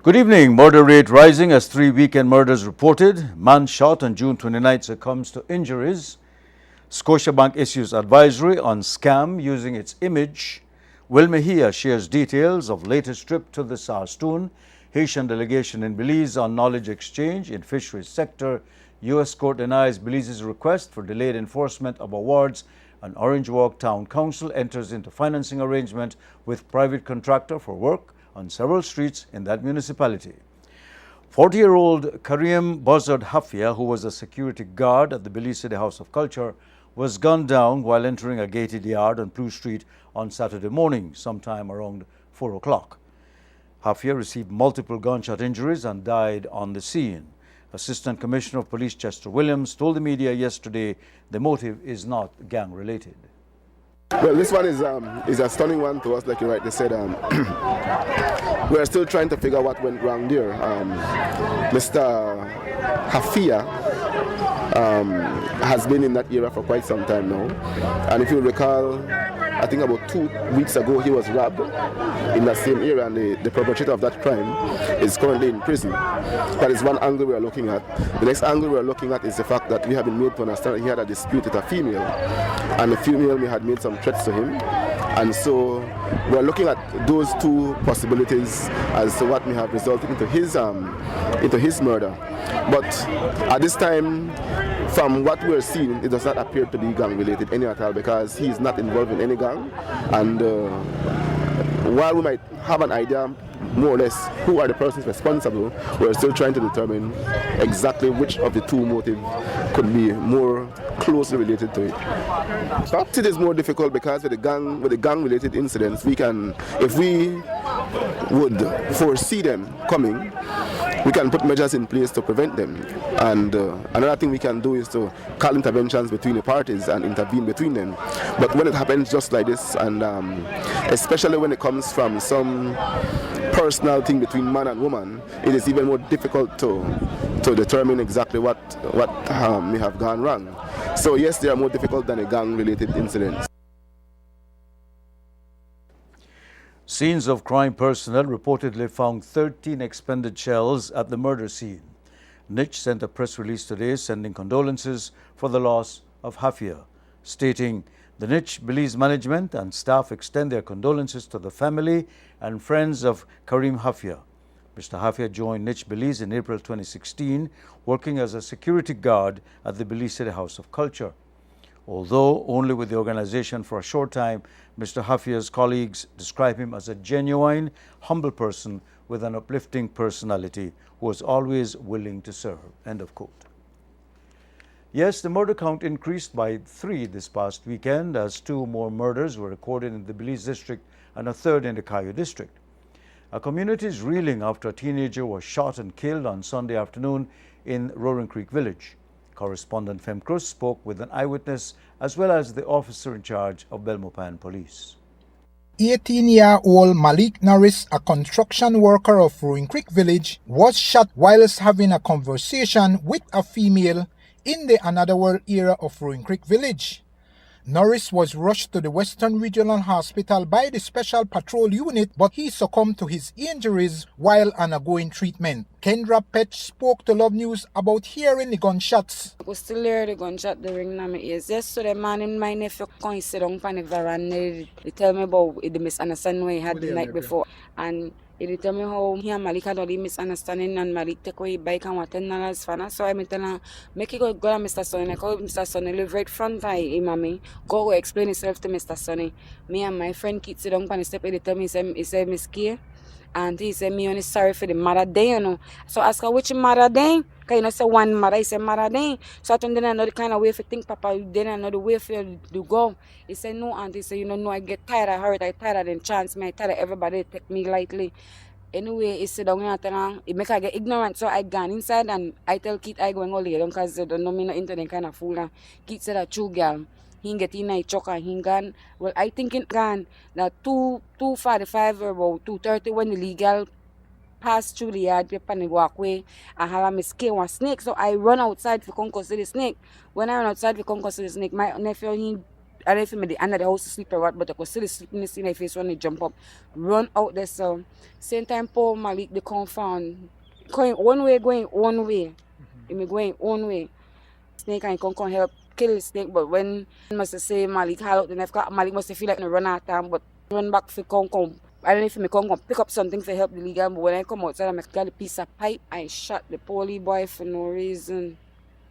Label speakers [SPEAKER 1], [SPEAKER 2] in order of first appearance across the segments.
[SPEAKER 1] Good evening. Murder rate rising as 3 weekend murders reported. Man shot on June 29th succumbs to injuries. Scotiabank issues advisory on scam using its image. Will Mejia shares details of latest trip to the Saskatoon. Haitian delegation in Belize on knowledge exchange in fisheries sector. U.S. court denies Belize's request for delayed enforcement of awards. And Orange Walk Town Council enters into financing arrangement with private contractor for work on several streets in that municipality. 40-year-old Karim Buzzard Hafia, who was a security guard at the Belize City House of Culture, was gunned down while entering a gated yard on Blue Street on Saturday morning, sometime around 4 o'clock. Hafia received multiple gunshot injuries and died on the scene. Assistant Commissioner of Police Chester Williams told the media yesterday the motive is not gang-related.
[SPEAKER 2] Well, this one is a stunning one to us, like you rightly said. We're still trying to figure what went wrong there. Mr. Hafia has been in that area for quite some time now. And if you recall, I think about 2 weeks ago he was robbed in that same area, and the perpetrator of that crime is currently in prison. That is one angle we are looking at. The next angle we are looking at is the fact that we have been made to understand that he had a dispute with a female, and the female had made some threats to him. And so we are looking at those two possibilities as to what may have resulted into his murder. But at this time, from what we're seeing, it does not appear to be gang-related any at all, because he is not involved in any gang. And while we might have an idea more or less who are the persons responsible, we're still trying to determine exactly which of the two motives could be more closely related to it. Perhaps it is more difficult because with the gang-related incidents, if we would foresee them coming, we can put measures in place to prevent them. And another thing we can do is to call interventions between the parties and intervene between them. But when it happens just like this, and especially when it comes from some personal thing between man and woman, it is even more difficult to determine exactly what may have gone wrong. So yes, they are more difficult than a gang-related incident.
[SPEAKER 1] Scenes of crime personnel reportedly found 13 expended shells at the murder scene. NICH sent a press release today sending condolences for the loss of Hafia, stating the NICH Belize management and staff extend their condolences to the family and friends of Karim Hafia. Mr. Hafia joined NICH Belize in April 2016, working as a security guard at the Belize City House of Culture. Although only with the organization for a short time, Mr. Hafia's colleagues describe him as a genuine, humble person with an uplifting personality who was always willing to serve. End of quote. Yes, the murder count increased by 3 this past weekend as 2 more murders were recorded in the Belize district and a 3rd in the Cayo district. A community is reeling after a teenager was shot and killed on Sunday afternoon in Roaring Creek village. Correspondent Fem Cruz spoke with an eyewitness as well as the officer in charge of Belmopan Police.
[SPEAKER 3] 18-year-old Malik Norris, a construction worker of Roaring Creek village, was shot whilst having a conversation with a female in the Another World area of Roaring Creek village. Norris was rushed to the Western Regional Hospital by the Special Patrol Unit, but he succumbed to his injuries while undergoing treatment. Kendra Petch spoke to Love News about hearing the gunshots.
[SPEAKER 4] I could still hear the gunshot during my ears. Yesterday morning, my nephew come sit down on the veranda. They tell me about the misunderstanding we had the night before. And he tell me how he and Malik had all the misunderstanding, and Malik take away his bike and want $10 for us. So I tell him, make it go to Mr. Sonny. I call Mr. Sonny, live right front of him, mommy. Go explain yourself to Mr. Sonny. Me and my friend keep sit down on the step. He tell me, he said, Miss Kay. And he said, me only sorry for the mother day, you know. So I ask her, which mother day? Because you know, say one mother, he said mother day. So I told him, another kind of way for think, Papa, you didn't another way for you to go. He said, no, and he said, you know, no, I get tired, I hurt, I tired, and chance me, I tired, everybody take me lightly. Anyway, he said, he make her get ignorant, so I gone inside, and I tell Kit I going all here, because they don't know me not into them kind of fool. And Kit said, a true girl. He get in a choke and he gone. Well, I think it gone that 2:45 or about 2:30 when the legal passed through the yard paper and walkway and have a scare one snake. So I run outside for come see the snake. When I run outside for come see the snake, my nephew he I don't know if I'm under the house to sleep or what, but I could still sleep in the scene. My face when they jump up, run out there. So same time, Paul Malik, the confound, going one way, going one way. Me going one way. Snake and come help kill the snake, but when must say Malik haul out the knife, Malik must feel like no run out time, but run back for come. I don't know if me come pick up something for help the legal, but when I come outside, I got a piece of pipe. I shot the poly boy for no reason.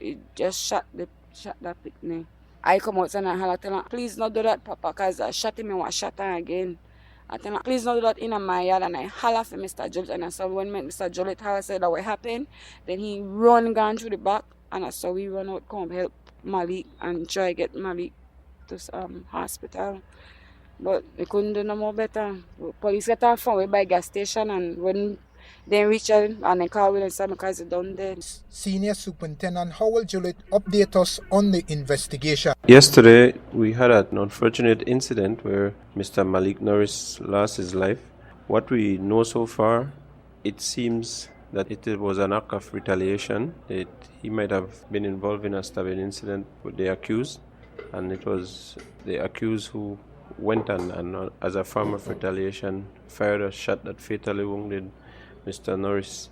[SPEAKER 4] It just shot that picnic. I come outside and I tell him, please not do that, Papa, because I shot him and I shot him again. I tell him, please not do that in my yard, and I holler for Mr. Jolett, and I saw when Mr. Jolett holler said that what happened, then he gone through the back, and I saw we run out, come help Malik and try get Malik to hospital. But they couldn't do no more better. Police got off from way by gas station, and when they reach out and they call Will and say because they done dead.
[SPEAKER 3] Senior Superintendent Howell Jolett update us on the investigation.
[SPEAKER 5] Yesterday, we had an unfortunate incident where Mr. Malik Norris lost his life. What we know so far, it seems that it was an act of retaliation. He might have been involved in a stabbing incident with the accused, and it was the accused who went and as a form of retaliation, fired a shot that fatally wounded Mr. Norris.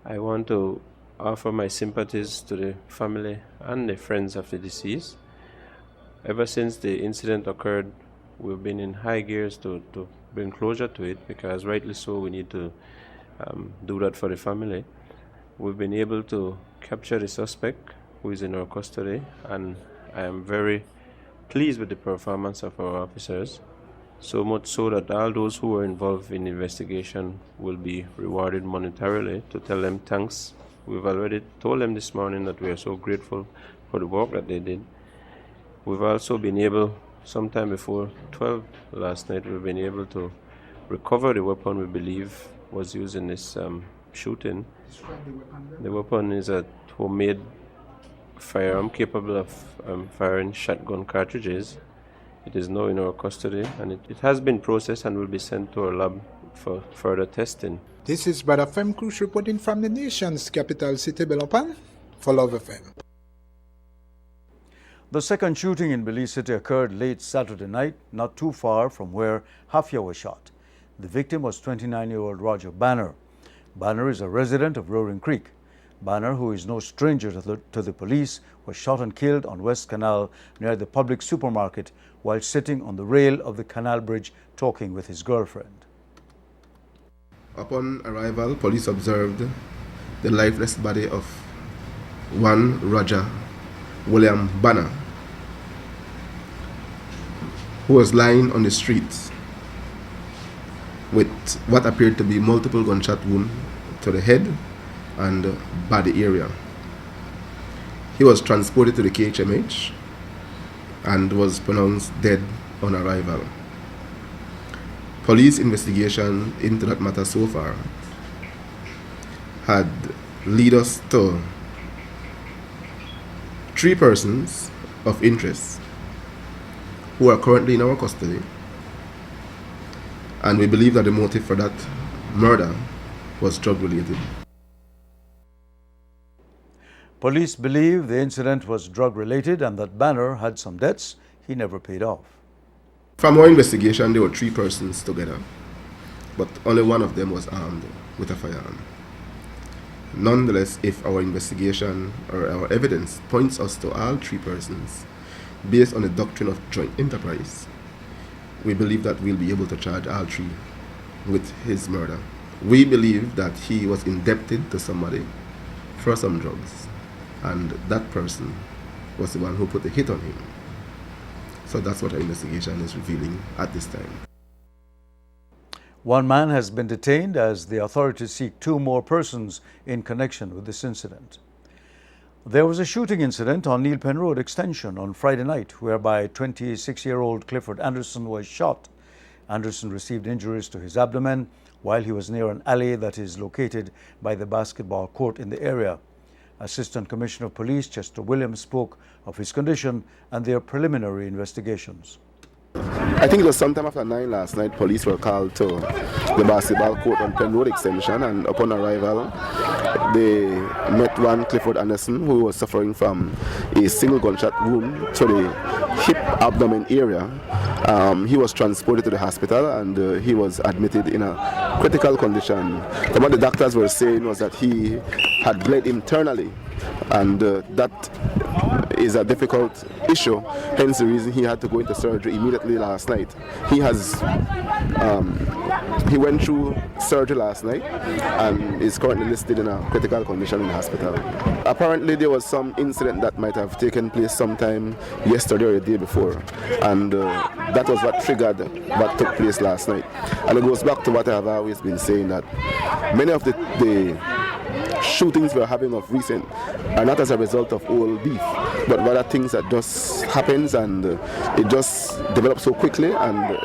[SPEAKER 5] I want to offer my sympathies to the family and the friends of the deceased. Ever since the incident occurred, we've been in high gears to bring closure to it, because rightly so we need to do that for the family. We've been able to capture the suspect who is in our custody, and I am very pleased with the performance of our officers, so much so that all those who were involved in the investigation will be rewarded monetarily. To tell them thanks, we've already told them this morning that we are so grateful for the work that they did. We've also been able, sometime before 12 last night, we've been able to recover the weapon we believe was used in this shooting. The weapon is a homemade firearm capable of firing shotgun cartridges. It is now in our custody, and it has been processed and will be sent to our lab for further testing.
[SPEAKER 3] This is Brother Fem Cruz reporting from the nation's capital city, Belmopan, for Love FM.
[SPEAKER 1] The second shooting in Belize City occurred late Saturday night, not too far from where Hafia was shot. The victim was 29-year-old Roger Banner. Banner is a resident of Roaring Creek. Banner, who is no stranger to the police, was shot and killed on West Canal near the public supermarket while sitting on the rail of the canal bridge talking with his girlfriend.
[SPEAKER 2] Upon arrival, police observed the lifeless body of one Roger William Banner, who was lying on the street with what appeared to be multiple gunshot wounds to the head and body area. He was transported to the KHMH and was pronounced dead on arrival. Police investigation into that matter so far had led us to 3 persons of interest who are currently in our custody, and we believe that the motive for that murder was drug related.
[SPEAKER 1] Police believe the incident was drug related and that Banner had some debts he never paid off.
[SPEAKER 2] From our investigation, there were 3 persons together, but only one of them was armed with a firearm. Nonetheless, if our investigation or our evidence points us to all 3 persons based on the doctrine of joint enterprise, we believe that we'll be able to charge all 3 with his murder. We believe that he was indebted to somebody for some drugs, and that person was the one who put the hit on him. So that's what our investigation is revealing at this time.
[SPEAKER 1] One man has been detained as the authorities seek 2 more persons in connection with this incident. There was a shooting incident on Neil Penn Road Extension on Friday night whereby 26-year-old Clifford Anderson was shot. Anderson received injuries to his abdomen while he was near an alley that is located by the basketball court in the area. Assistant Commissioner of Police Chester Williams spoke of his condition and their preliminary investigations.
[SPEAKER 2] I think it was sometime after 9 last night, police were called to the basketball court on Penn Road Extension, and upon arrival, they met one Clifford Anderson who was suffering from a single gunshot wound to the hip abdomen area. He was transported to the hospital and he was admitted in a critical condition. What the doctors were saying was that he had bled internally, and that is a difficult issue, hence the reason he had to go into surgery immediately last night. He went through surgery last night and is currently listed in a critical condition in the hospital. Apparently there was some incident that might have taken place sometime yesterday or the day before, and that was what triggered what took place last night. And it goes back to what I have always been saying, that many of the shootings we're having of recent are not as a result of old beef, but rather things that just happens and it just develops so quickly and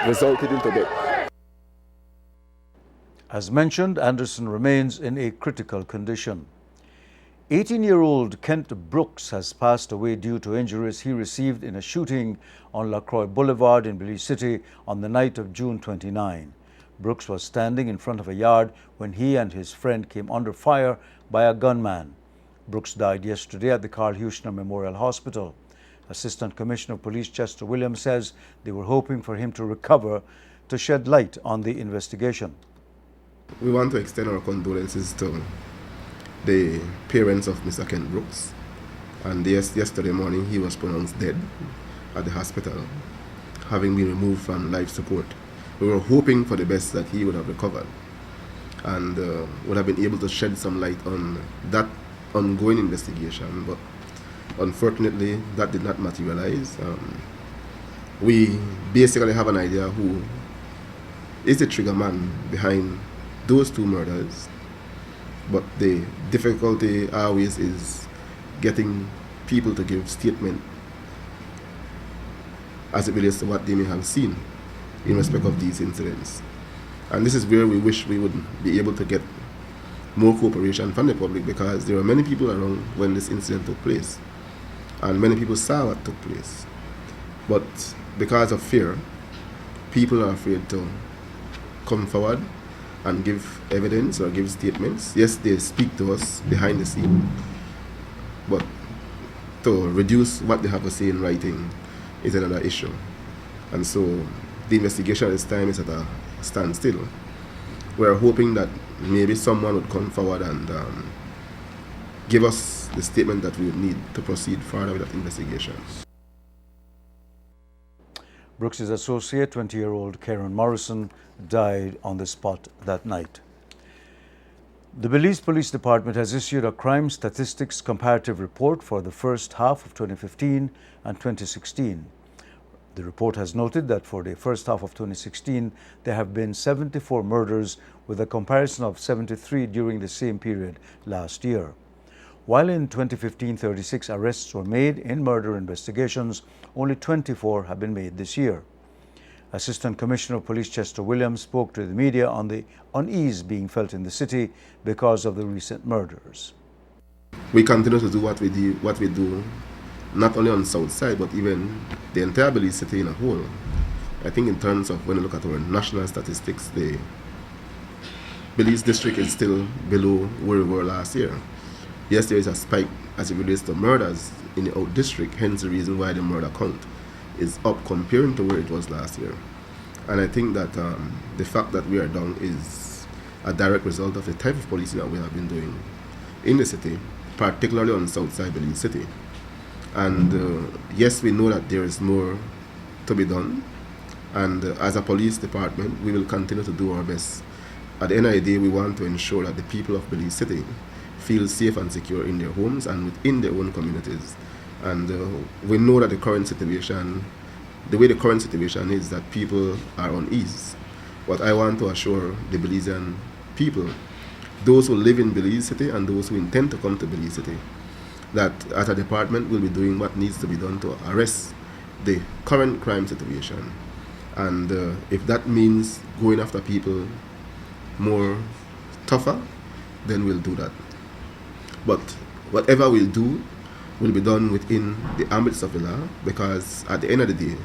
[SPEAKER 2] resulted into death.
[SPEAKER 1] As mentioned, Anderson remains in a critical condition. 18-year-old Kent Brooks has passed away due to injuries he received in a shooting on LaCroix Boulevard in Belize City on the night of June 29. Brooks was standing in front of a yard when he and his friend came under fire by a gunman. Brooks died yesterday at the Carl Huchner Memorial Hospital. Assistant Commissioner of Police Chester Williams says they were hoping for him to recover to shed light on the investigation.
[SPEAKER 2] We want to extend our condolences to the parents of Mr. Kent Brooks. And yesterday morning he was pronounced dead at the hospital, having been removed from life support. We were hoping for the best, that he would have recovered and would have been able to shed some light on that ongoing investigation, but unfortunately that did not materialize. We basically have an idea who is the trigger man behind those two murders, but the difficulty always is getting people to give statement as it relates to what they may have seen in respect of these incidents. And this is where we wish we would be able to get more cooperation from the public, because there were many people around when this incident took place and many people saw what took place, but because of fear, people are afraid to come forward and give evidence or give statements. Yes, they speak to us behind the scene, but to reduce what they have to say in writing is another issue. And so the investigation at this time is at a standstill. We're hoping that maybe someone would come forward and give us the statement that we would need to proceed further with that investigation.
[SPEAKER 1] Brooks' associate, 20-year-old Karen Morrison, died on the spot that night. The Belize Police Department has issued a crime statistics comparative report for the first half of 2015 and 2016. The report has noted that for the first half of 2016, there have been 74 murders, with a comparison of 73 during the same period last year. While in 2015, 36 arrests were made in murder investigations, only 24 have been made this year. Assistant Commissioner of Police Chester Williams spoke to the media on the unease being felt in the city because of the recent murders.
[SPEAKER 2] We continue to do what we do, not only on the south side, but even the entire Belize City in a whole. I think in terms of when you look at our national statistics, the Belize district is still below where we were last year. Yes, there is a spike as it relates to murders in the out district, hence the reason why the murder count is up comparing to where it was last year. And I think that the fact that we are down is a direct result of the type of policing that we have been doing in the city, particularly on the south side Belize City. And yes, we know that there is more to be done, and as a police department we will continue to do our best. At the end of the day, we want to ensure that the people of Belize City feel safe and secure in their homes and within their own communities. And we know that the way the current situation is, that people are unease. But I want to assure the Belizean people, those who live in Belize City and those who intend to come to Belize City, that as a department we'll be doing what needs to be done to arrest the current crime situation. And if that means going after people more tougher, then we'll do that. But whatever we'll do will be done within the ambits of the law, because at the end of the day,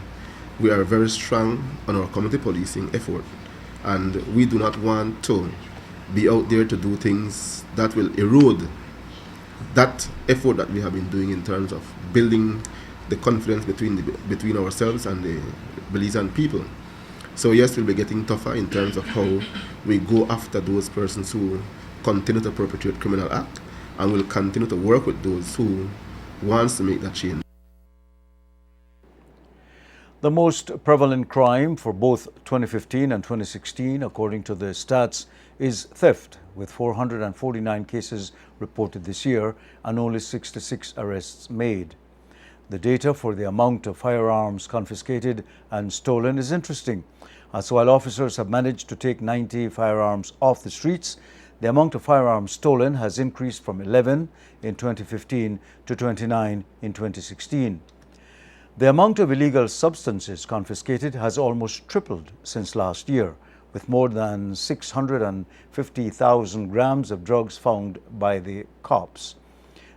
[SPEAKER 2] we are very strong on our community policing effort, and we do not want to be out there to do things that will erode that effort that we have been doing in terms of building the confidence between ourselves and the Belizean people. So yes, we'll be getting tougher in terms of how we go after those persons who continue to perpetrate criminal act, and we'll continue to work with those who wants to make that change.
[SPEAKER 1] The most prevalent crime for both 2015 and 2016, according to the stats, is theft, with 449 cases reported this year and only 66 arrests made. The data for the amount of firearms confiscated and stolen is interesting, as while officers have managed to take 90 firearms off the streets, the amount of firearms stolen has increased from 11 in 2015 to 29 in 2016. The amount of illegal substances confiscated has almost tripled since last year, with more than 650,000 grams of drugs found by the cops.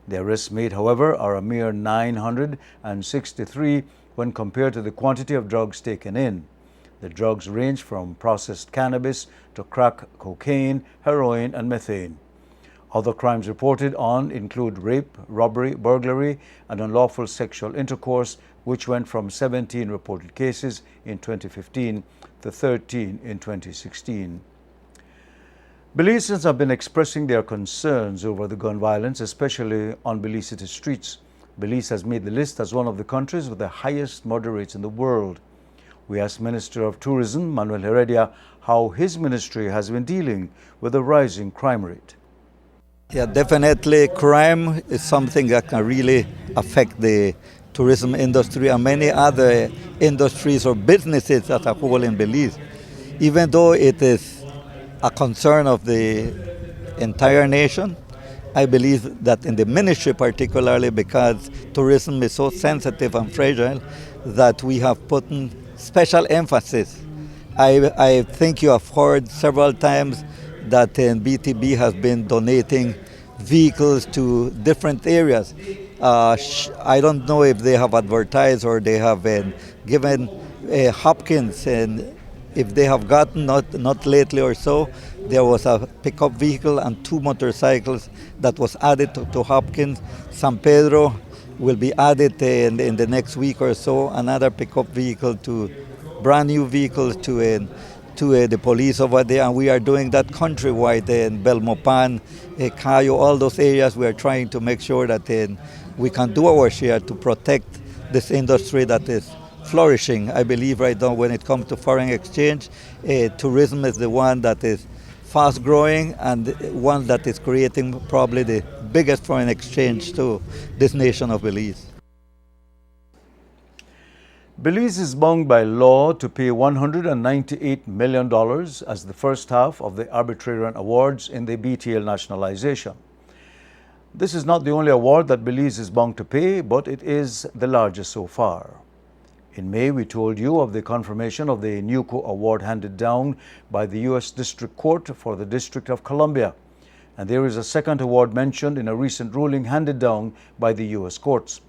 [SPEAKER 1] The arrests made, however, are a mere 963 when compared to the quantity of drugs taken in. The drugs range from processed cannabis to crack cocaine, heroin, and methane. Other crimes reported on include rape, robbery, burglary, and unlawful sexual intercourse, which went from 17 reported cases in 2015 to 13 in 2016. Belizeans have been expressing their concerns over the gun violence, especially on Belize City streets. Belize has made the list as one of the countries with the highest murder rates in the world. We asked Minister of Tourism, Manuel Heredia, how his ministry has been dealing with the rising crime rate.
[SPEAKER 6] Yeah, definitely crime is something that can really affect the tourism industry and many other industries or businesses as a whole in Belize. Even though it is a concern of the entire nation, I believe that in the ministry particularly, because tourism is so sensitive and fragile, that we have put in special emphasis. I think you have heard several times that BTB has been donating vehicles to different areas. I don't know if they have advertised or they have given Hopkins, and if they have gotten, not lately or so, there was a pickup vehicle and 2 motorcycles that was added to Hopkins. San Pedro will be added in the next week or so, another pickup vehicle to brand new vehicles to the police over there, and we are doing that countrywide in Belmopan, Cayo, all those areas. We are trying to make sure that we can do our share to protect this industry that is flourishing. I believe right now when it comes to foreign exchange, tourism is the one that is fast growing and one that is creating probably the biggest foreign exchange to this nation of Belize.
[SPEAKER 1] Belize is bound by law to pay $198 million as the first half of the Arbitration Awards in the BTL nationalization. This is not the only award that Belize is bound to pay, but it is the largest so far. In May, we told you of the confirmation of the NUCO award handed down by the U.S. District Court for the District of Columbia. And there is a second award mentioned in a recent ruling handed down by the U.S. courts.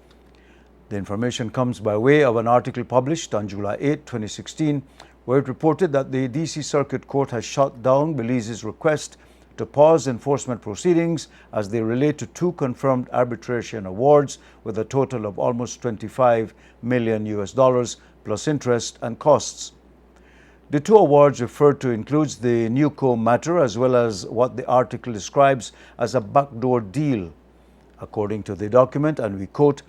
[SPEAKER 1] The information comes by way of an article published on July 8, 2016, where it reported that the D.C. Circuit Court has shot down Belize's request to pause enforcement proceedings as they relate to 2 confirmed arbitration awards with a total of almost $25 million plus interest and costs. The 2 awards referred to includes the NUCO matter as well as what the article describes as a backdoor deal. According to the document, and we quote,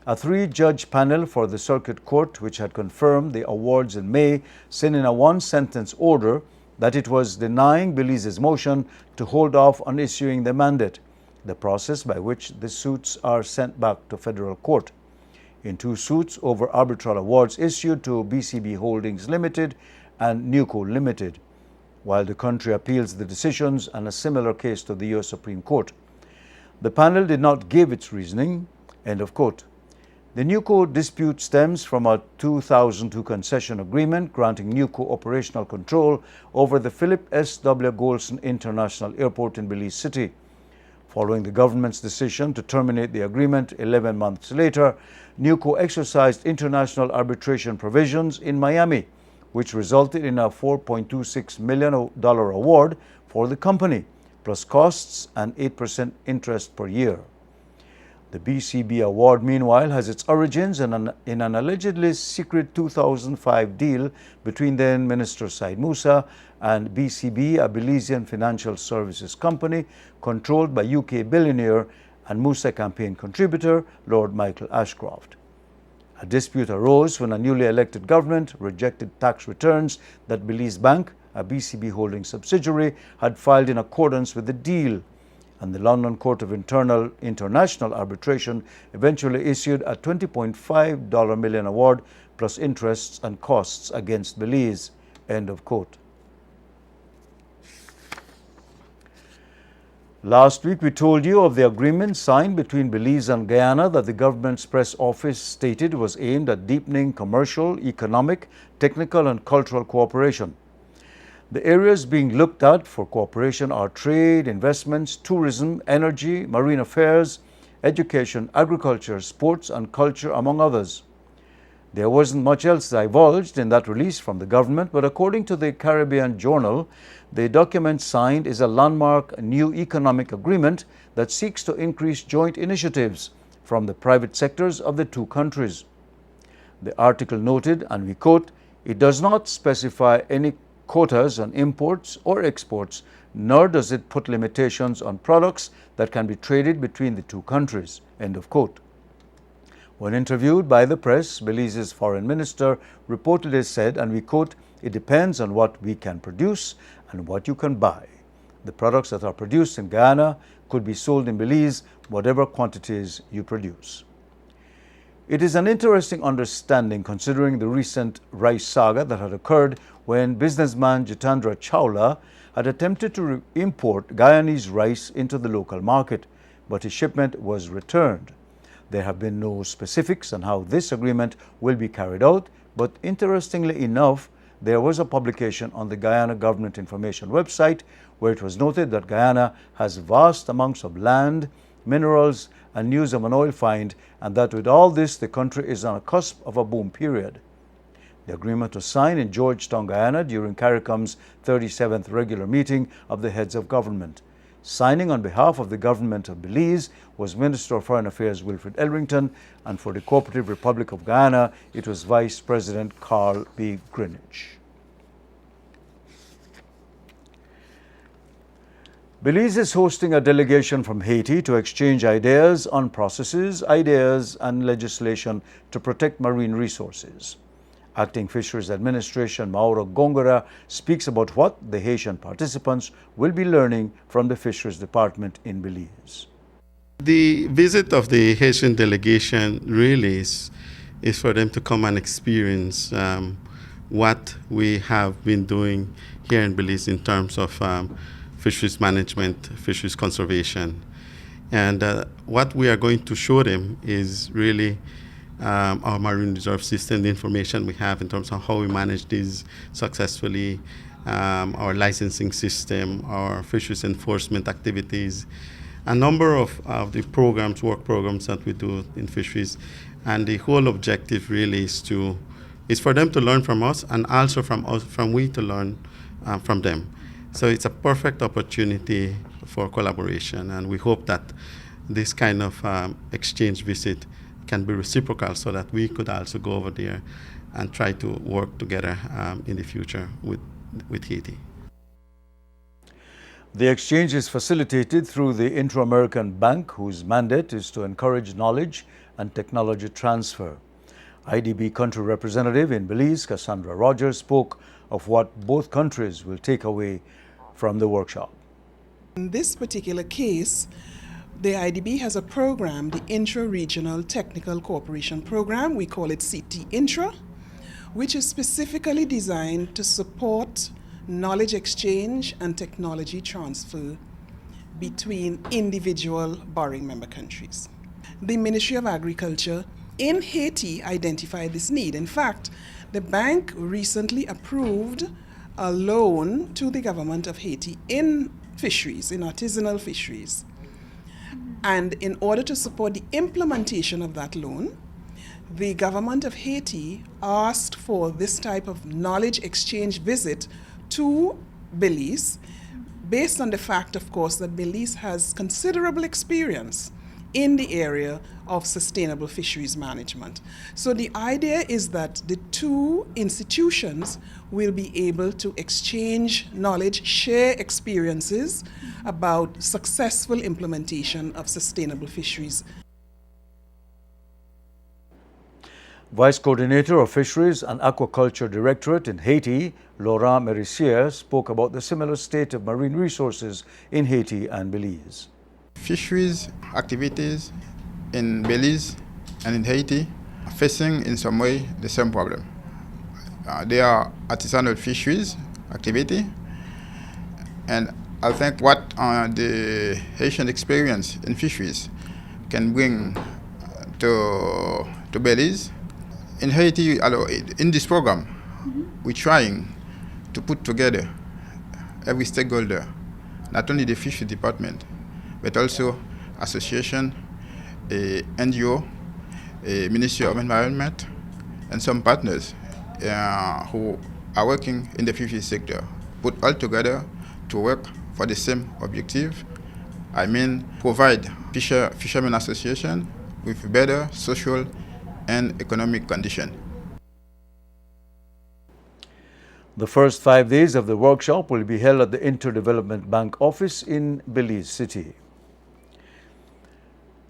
[SPEAKER 1] a 3-judge panel for the Circuit Court, which had confirmed the awards in May, sent in a 1-sentence order that it was denying Belize's motion to hold off on issuing the mandate, the process by which the suits are sent back to federal court. In 2 suits over arbitral awards issued to BCB Holdings Limited and NUCO Limited, while the country appeals the decisions and a similar case to the U.S. Supreme Court. The panel did not give its reasoning, end of quote. The NUCO dispute stems from a 2002 concession agreement granting NUCO operational control over the Philip S. W. Golson International Airport in Belize City. Following the government's decision to terminate the agreement 11 months later, NUCO exercised international arbitration provisions in Miami, which resulted in a $4.26 million award for the company, plus costs and 8% interest per year. The BCB award, meanwhile, has its origins in an allegedly secret 2005 deal between then Minister Said Musa and BCB, a Belizean financial services company controlled by UK billionaire and Musa campaign contributor Lord Michael Ashcroft. A dispute arose when a newly elected government rejected tax returns that Belize Bank, a BCB holding subsidiary, had filed in accordance with the deal, and the London Court of International Arbitration eventually issued a $20.5 million award plus interests and costs against Belize. End of quote. Last week, we told you of the agreement signed between Belize and Guyana that the government's press office stated was aimed at deepening commercial, economic, technical, and cultural cooperation. The areas being looked at for cooperation are trade, investments, tourism, energy, marine affairs, education, agriculture, sports, and culture, among others. There wasn't much else divulged in that release from the government, but according to the Caribbean Journal, the document signed is a landmark new economic agreement that seeks to increase joint initiatives from the private sectors of the two countries. The article noted, and we quote, "It does not specify any quotas on imports or exports, nor does it put limitations on products that can be traded between the two countries." End of quote. When interviewed by the press, Belize's foreign minister reportedly said, and we quote, "It depends on what we can produce and what you can buy. The products that are produced in Guyana could be sold in Belize, whatever quantities you produce." It is an interesting understanding considering the recent rice saga that had occurred when businessman Jitendra Chawla had attempted to import Guyanese rice into the local market, but his shipment was returned. There have been no specifics on how this agreement will be carried out, but interestingly enough, there was a publication on the Guyana Government Information website where it was noted that Guyana has vast amounts of land, minerals, and news of an oil find, and that with all this, the country is on a cusp of a boom period. The agreement was signed in Georgetown, Guyana during CARICOM's 37th regular meeting of the heads of government. Signing on behalf of the government of Belize was Minister of Foreign Affairs Wilfred Elrington, and for the Cooperative Republic of Guyana, it was Vice President Carl B. Greenwich. Belize is hosting a delegation from Haiti to exchange ideas on processes, ideas, and legislation to protect marine resources. Acting Fisheries Administration Mauro Gongora speaks about what the Haitian participants will be learning from the Fisheries Department in Belize.
[SPEAKER 7] The visit of the Haitian delegation really is for them to come and experience what we have been doing here in Belize in terms of fisheries management, fisheries conservation. And what we are going to show them is really our marine reserve system, the information we have in terms of how we manage these successfully, our licensing system, our fisheries enforcement activities, a number of the programs, work programs that we do in fisheries. And the whole objective really is for them to learn from us and also from we to learn from them. So it's a perfect opportunity for collaboration, and we hope that this kind of exchange visit can be reciprocal so that we could also go over there and try to work together in the future with Haiti.
[SPEAKER 1] The exchange is facilitated through the Inter-American Bank, whose mandate is to encourage knowledge and technology transfer. IDB country representative in Belize, Cassandra Rogers, spoke of what both countries will take away from the workshop.
[SPEAKER 8] In this particular case, the IDB has a program, the Intra-Regional Technical Cooperation Program, we call it CT Intra, which is specifically designed to support knowledge exchange and technology transfer between individual borrowing member countries. The Ministry of Agriculture in Haiti identified this need. In fact, the bank recently approved a loan to the government of Haiti in fisheries, in artisanal fisheries. And in order to support the implementation of that loan, the government of Haiti asked for this type of knowledge exchange visit to Belize, based on the fact, of course, that Belize has considerable experience in the area of sustainable fisheries management. So the idea is that the two institutions will be able to exchange knowledge, share experiences about successful implementation of sustainable fisheries.
[SPEAKER 1] Vice Coordinator of Fisheries and Aquaculture Directorate in Haiti, Laurent Merissier, spoke about the similar state of marine resources in Haiti and Belize.
[SPEAKER 9] Fisheries activities in Belize and in Haiti are facing in some way the same problem. They are artisanal fisheries activity, and I think what the Haitian experience in fisheries can bring to Belize. In Haiti, in this program, we're trying to put together every stakeholder, not only the fishery department, but also association, NGO, Ministry of Environment, and some partners who are working in the fishery sector, put all together to work for the same objective. I mean, provide fishermen association with better social and economic condition.
[SPEAKER 1] The first 5 days of the workshop will be held at the Interdevelopment Bank office in Belize City.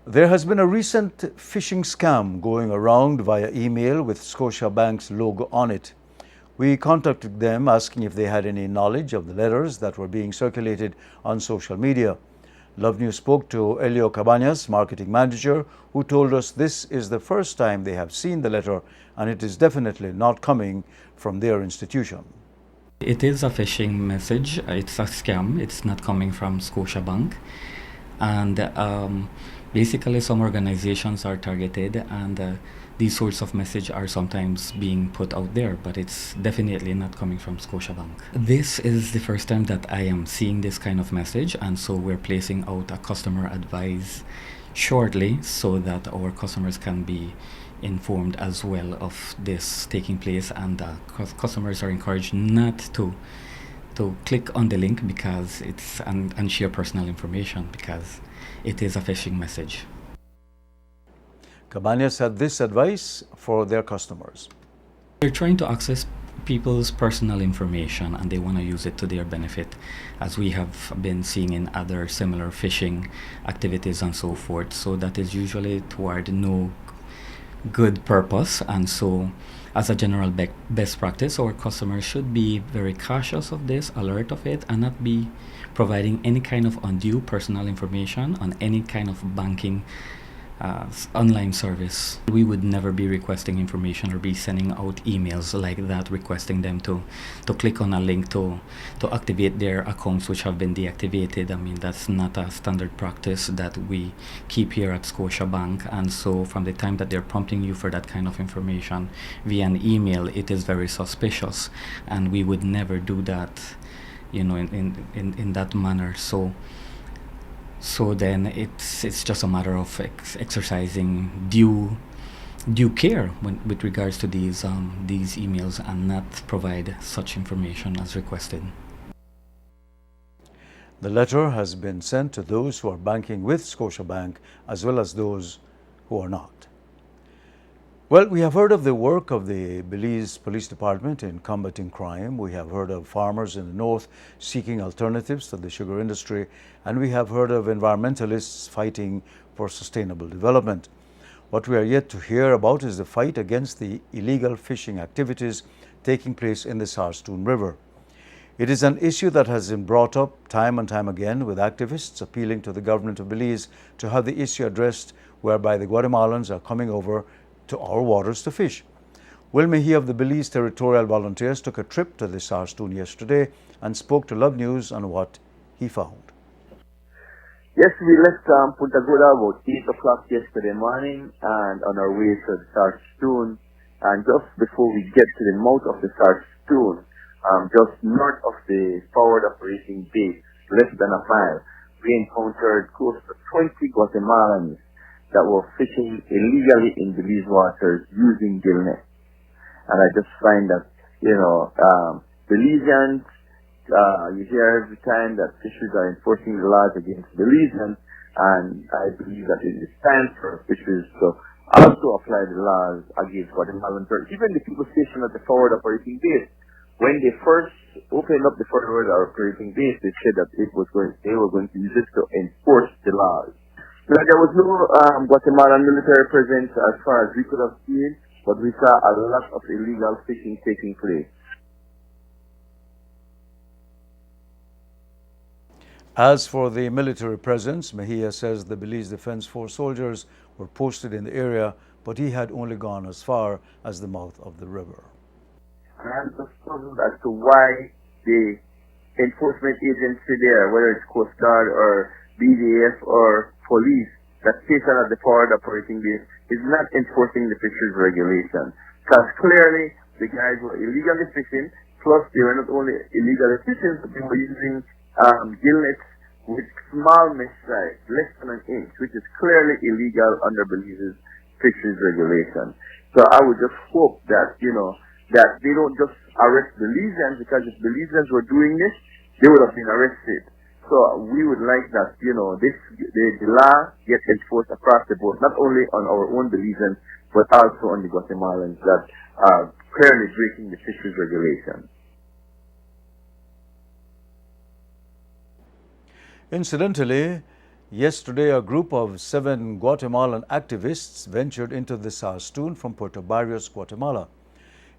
[SPEAKER 1] There has been a recent phishing scam going around via email with Scotiabank's logo on it. We contacted them asking if they had any knowledge of the letters that were being circulated on social media. Love News spoke to Elio Cabañas, marketing manager, who told us this is the first time they have seen the letter and it is definitely not coming from their institution.
[SPEAKER 10] It is a phishing message. It's a scam. It's not coming from Scotiabank. And basically some organizations are targeted, and these sorts of messages are sometimes being put out there, but it's definitely not coming from Scotiabank. This is the first time that I am seeing this kind of message, and so we're placing out a customer advice shortly so that our customers can be informed as well of this taking place, and customers are encouraged not to click on the link because it's and share personal information because it is a phishing message.
[SPEAKER 1] Cabañas had this advice for their customers.
[SPEAKER 10] They're trying to access people's personal information and they want to use it to their benefit, as we have been seeing in other similar phishing activities and so forth. So that is usually toward no good purpose, and so as a general best practice, our customers should be very cautious of this, alert of it, and not be providing any kind of undue personal information on any kind of banking online service. We would never be requesting information or be sending out emails like that requesting them to click on a link to activate their accounts which have been deactivated. I mean, that's not a standard practice that we keep here at Scotiabank, and so from the time that they're prompting you for that kind of information via an email, it is very suspicious, and we would never do that, you know, in that manner. So then it's just a matter of exercising due care with regards to these emails and not provide such information as requested.
[SPEAKER 1] The letter has been sent to those who are banking with Scotiabank as well as those who are not. Well, we have heard of the work of the Belize Police Department in combating crime. We have heard of farmers in the north seeking alternatives to the sugar industry, and we have heard of environmentalists fighting for sustainable development. What we are yet to hear about is the fight against the illegal fishing activities taking place in the Sarstoon River. It is an issue that has been brought up time and time again, with activists appealing to the government of Belize to have the issue addressed, whereby the Guatemalans are coming over to our waters to fish. Will Mejia of the Belize Territorial Volunteers took a trip to the Sarstoon yesterday and spoke to Love News on what he found.
[SPEAKER 11] Yes, we left Punta Gorda about 8 o'clock yesterday morning and on our way to the Sarstoon. And just before we get to the mouth of the Sarstoon, just north of the forward operating base, less than a mile, we encountered close to 20 Guatemalans that were fishing illegally in Belize waters using gill nets. And I just find that, Belizeans, you hear every time that fisheries are enforcing the laws against Belizeans, and I believe that it is time for fisheries to also apply the laws against Guatemalan birds. Even the people stationed at the forward operating base, when they first opened up the forward operating base, they said that they were going to use it to enforce the laws. Now, there was no Guatemalan military presence as far as we could have seen, but we saw a lot of illegal fishing taking place.
[SPEAKER 1] As for the military presence, Mejia says the Belize Defense Force soldiers were posted in the area, but he had only gone as far as the mouth of the river.
[SPEAKER 11] And I'm just puzzled as to why the enforcement agency there, whether it's Coast Guard or BDF or police, that's stationed at the forward operating base, is not enforcing the fisheries regulation. Because clearly the guys were illegally fishing, plus they were not only illegally fishing, but they were using gill nets with small mesh size, less than an inch, which is clearly illegal under Belize's fisheries regulation. So I would just hope that, that they don't just arrest Belizeans, because if Belizeans were doing this, they would have been arrested. So we would like that, the law gets enforced across the board, not only on our own Belizeans, but also on the Guatemalans that are clearly breaking the fisheries regulation.
[SPEAKER 1] Incidentally, yesterday a group of 7 Guatemalan activists ventured into the Saskatoon from Puerto Barrios, Guatemala.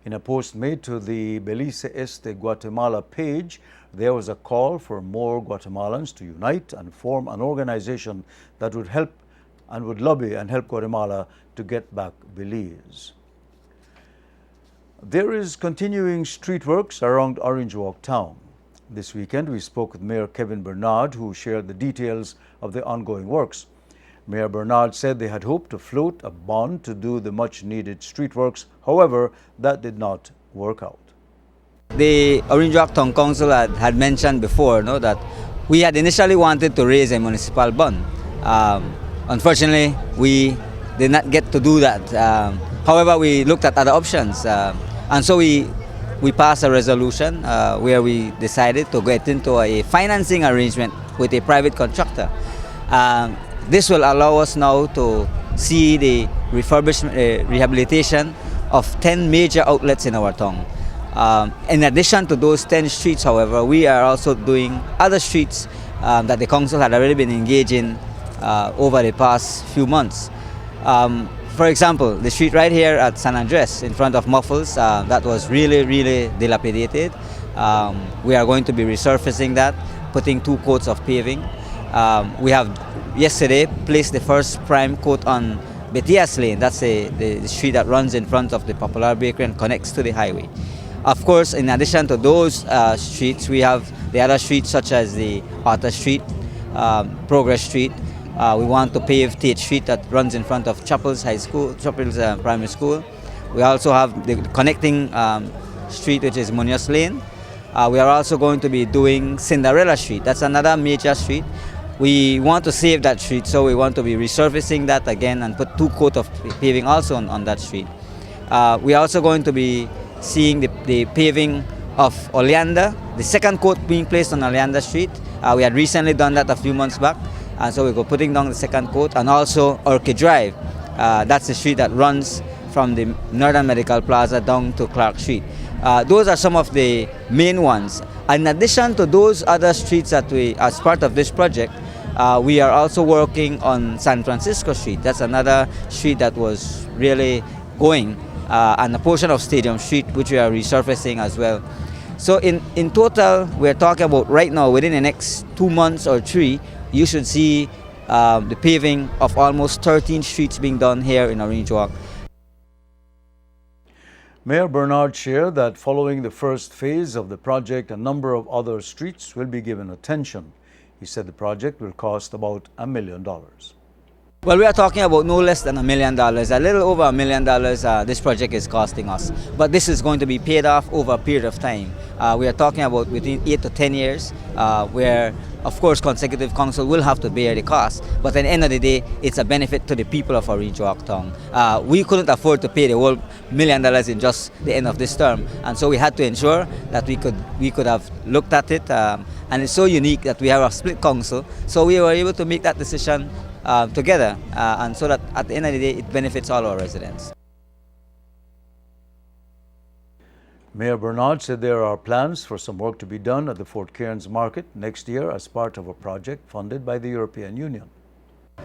[SPEAKER 1] In a post made to the Belize Este Guatemala page, there was a call for more Guatemalans to unite and form an organization that would help and would lobby and help Guatemala to get back Belize. There is continuing street works around Orange Walk town. This weekend, we spoke with Mayor Kevin Bernard, who shared the details of the ongoing works. Mayor Bernard said they had hoped to float a bond to do the much-needed street works. However, that did not work out.
[SPEAKER 12] The Orange Walk Town Council had mentioned before that we had initially wanted to raise a municipal bond. Unfortunately, we did not get to do that. However, we looked at other options, and so we passed a resolution where we decided to get into a financing arrangement with a private contractor. This will allow us now to see the refurbishment, rehabilitation of 10 major outlets in our town. In addition to those 10 streets, however, we are also doing other streets that the council had already been engaged in over the past few months. For example, the street right here at San Andres in front of Muffles, that was really dilapidated. We are going to be resurfacing that, putting 2 coats of paving. We have yesterday placed the first prime coat on Betias Lane. That's the street that runs in front of the Popular Bakery and connects to the highway. Of course, in addition to those streets, we have the other streets such as the Otter Street, Progress Street. We want to pave Tate Street that runs in front of Chapels High School, Chapels Primary School. We also have the connecting street, which is Munoz Lane. We are also going to be doing Cinderella Street. That's another major street. We want to save that street, so we want to be resurfacing that again and put 2 coats of paving also on that street. We are also going to be seeing the paving of Oleander, the 2nd coat being placed on Oleander Street. We had recently done that a few months back, and so we go putting down the 2nd coat, and also Orchid Drive. That's the street that runs from the Northern Medical Plaza down to Clark Street. Those are some of the main ones. In addition to those other streets that we, as part of this project, we are also working on San Francisco Street. That's another street that was really going, and a portion of Stadium Street, which we are resurfacing as well. So in total, we're talking about right now, within the next 2 months or 3, you should see the paving of almost 13 streets being done here in Orange Walk.
[SPEAKER 1] Mayor Bernard shared that following the first phase of the project, a number of other streets will be given attention. He said the project will cost about $1 million.
[SPEAKER 12] Well, we are talking about no less than $1 million. A little over $1 million this project is costing us. But this is going to be paid off over a period of time. We are talking about between 8 to 10 years, where of course consecutive council will have to bear the cost, but at the end of the day, it's a benefit to the people of Orange Walk Town. We couldn't afford to pay the whole $1 million in just the end of this term, and so we had to ensure that we could have looked at it, and it's so unique that we have a split council, so we were able to make that decision together, and so that at the end of the day, it benefits all our residents.
[SPEAKER 1] Mayor Bernard said there are plans for some work to be done at the Fort Cairns market next year as part of a project funded by the European Union.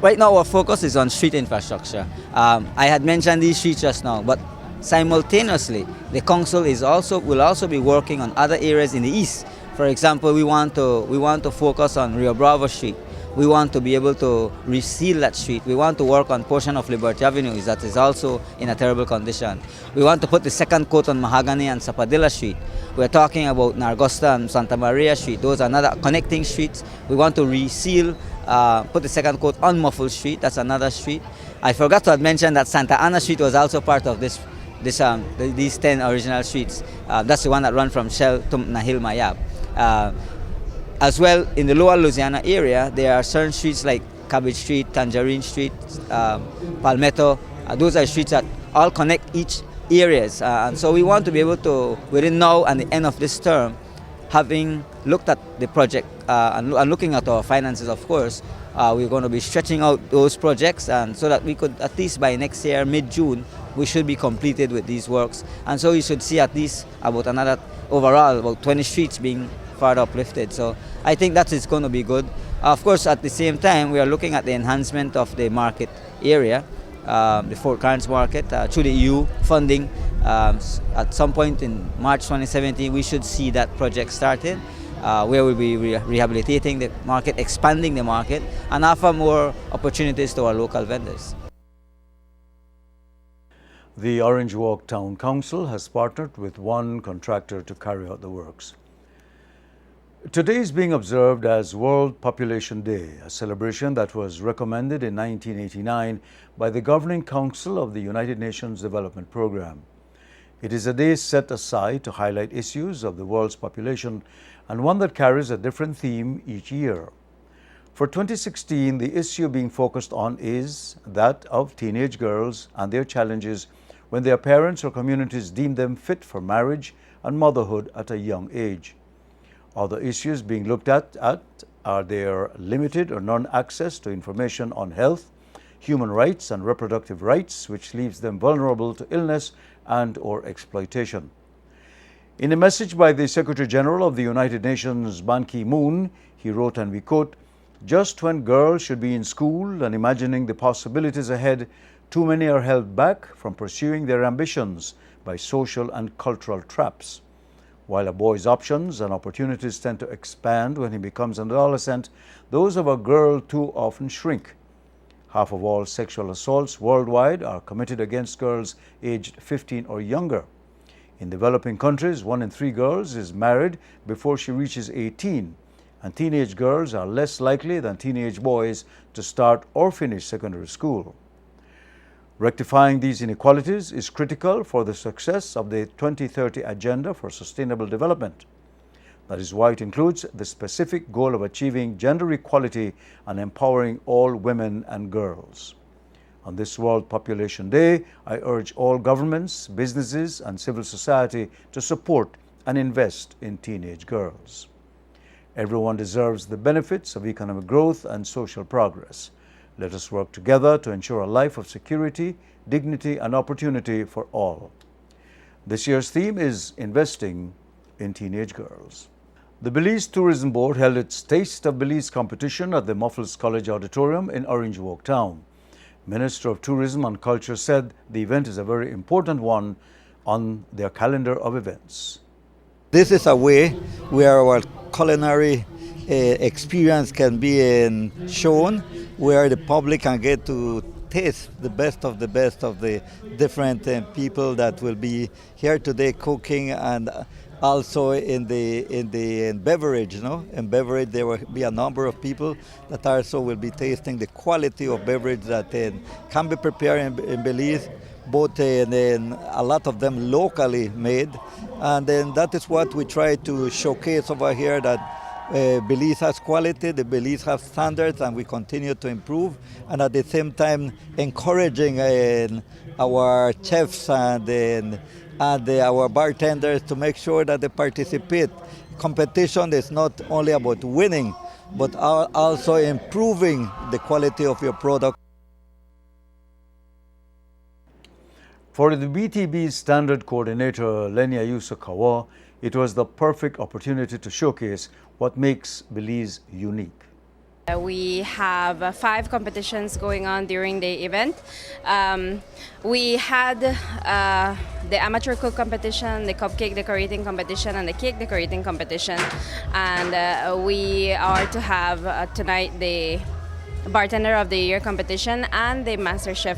[SPEAKER 12] Right now our focus is on street infrastructure. I had mentioned these streets just now, but simultaneously the council will also be working on other areas in the east. For example, we want to focus on Rio Bravo Street. We want to be able to reseal that street. We want to work on portion of Liberty Avenue that is also in a terrible condition. We want to put the second coat on Mahogany and Sapadilla Street. We're talking about Nargosta and Santa Maria Street. Those are another connecting streets. We want to reseal, put the second coat on Muffle Street. That's another street. I forgot to mention that Santa Ana Street was also part of these 10 original streets. That's the one that runs from Shell to Nahil Mayab. As well, in the lower Louisiana area, there are certain streets like Cabbage Street, Tangerine Street, Palmetto. Those are streets that all connect each areas. And so we want to be able to, within now and the end of this term, having looked at the project and looking at our finances, of course, we're going to be stretching out those projects, and so that we could, at least by next year, mid-June, we should be completed with these works. And so you should see at least about overall, about 20 streets being further uplifted. So I think that is going to be good. Of course, at the same time, we are looking at the enhancement of the market area, the Fort Cairns market, through the EU funding. At some point in March 2017, we should see that project started, where we'll be rehabilitating the market, expanding the market, and offer more opportunities to our local vendors.
[SPEAKER 1] The Orange Walk Town Council has partnered with one contractor to carry out the works. Today is being observed as World Population Day, a celebration that was recommended in 1989 by the Governing Council of the United Nations Development Programme. It is a day set aside to highlight issues of the world's population and one that carries a different theme each year. For 2016, the issue being focused on is that of teenage girls and their challenges when their parents or communities deem them fit for marriage and motherhood at a young age. Other issues being looked at are their limited or non-access to information on health, human rights and reproductive rights, which leaves them vulnerable to illness and or exploitation. In a message by the Secretary General of the United Nations, Ban Ki-moon, he wrote, and we quote, "Just when girls should be in school and imagining the possibilities ahead, too many are held back from pursuing their ambitions by social and cultural traps. While a boy's options and opportunities tend to expand when he becomes an adolescent, those of a girl too often shrink. Half of all sexual assaults worldwide are committed against girls aged 15 or younger. In developing countries, 1 in 3 girls is married before she reaches 18, and teenage girls are less likely than teenage boys to start or finish secondary school. Rectifying these inequalities is critical for the success of the 2030 Agenda for Sustainable Development. That is why it includes the specific goal of achieving gender equality and empowering all women and girls. On this World Population Day, I urge all governments, businesses, and civil society to support and invest in teenage girls. Everyone deserves the benefits of economic growth and social progress. Let us work together to ensure a life of security, dignity, and opportunity for all." This year's theme is investing in teenage girls. The Belize Tourism Board held its Taste of Belize competition at the Muffles College Auditorium in Orange Walk Town. Minister of Tourism and Culture said the event is a very important one on their calendar of events.
[SPEAKER 6] This is a way where our culinary experience can be shown, where the public can get to taste the best of the different people that will be here today cooking, and also in beverage. In beverage, there will be a number of people that also will be tasting the quality of beverage that can be prepared in Belize both and a lot of them locally made. And then that is what we try to showcase over here, that Belize has quality, the Belize has standards, and we continue to improve. And at the same time, encouraging our chefs and our bartenders to make sure that they participate. Competition is not only about winning, but also improving the quality of your product.
[SPEAKER 1] For the BTB's standard coordinator, Lenya Yusakawa, it was the perfect opportunity to showcase what makes Belize unique.
[SPEAKER 13] We have 5 competitions going on during the event. We had the amateur cook competition, the cupcake decorating competition, and the cake decorating competition. And we are to have tonight the Bartender of the Year competition and the Master Chef,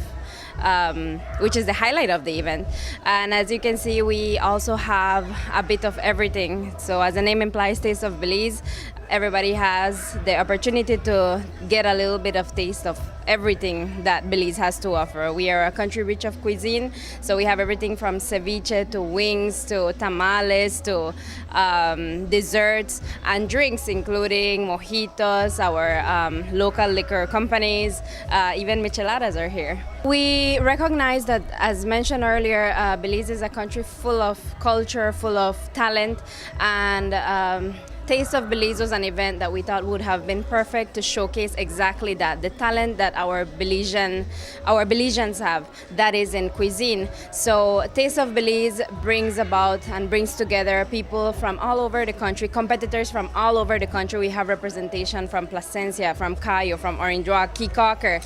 [SPEAKER 13] which is the highlight of the event. And as you can see, we also have a bit of everything. So as the name implies, Taste of Belize, everybody has the opportunity to get a little bit of taste of everything that Belize has to offer. We are a country rich of cuisine, so we have everything from ceviche to wings to tamales to desserts and drinks, including mojitos, our local liquor companies, even micheladas are here. We recognize that, as mentioned earlier, Belize is a country full of culture, full of talent, and Taste of Belize was an event that we thought would have been perfect to showcase exactly that, the talent that our Belizeans have, that is in cuisine. So Taste of Belize brings about and brings together people from all over the country, competitors from all over the country. We have representation from Placencia, from Cayo, from Orange Rock, Keycocker.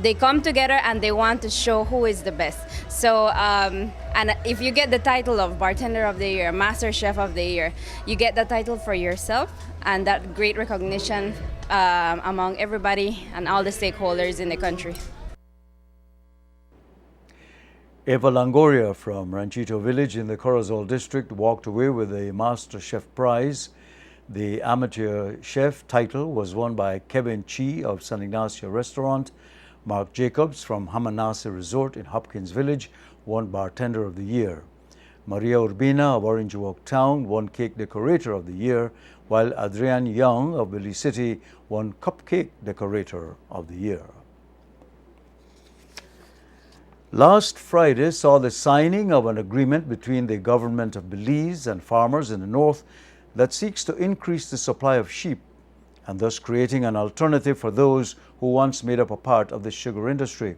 [SPEAKER 13] They come together and they want to show who is the best. So, and if you get the title of Bartender of the Year, Master Chef of the Year, you get the title for yourself and that great recognition among everybody and all the stakeholders in the country.
[SPEAKER 1] Eva Longoria from Ranchito Village in the Corozal district walked away with a Master Chef prize. The amateur chef title was won by Kevin Chi of San Ignacio Restaurant. Mark Jacobs from Hamanase Resort in Hopkins Village won Bartender of the Year. Maria Urbina of Orange Walk Town won Cake Decorator of the Year, while Adrian Young of Belize City won Cupcake Decorator of the Year. Last Friday saw the signing of an agreement between the government of Belize and farmers in the north that seeks to increase the supply of sheep and thus creating an alternative for those who once made up a part of the sugar industry.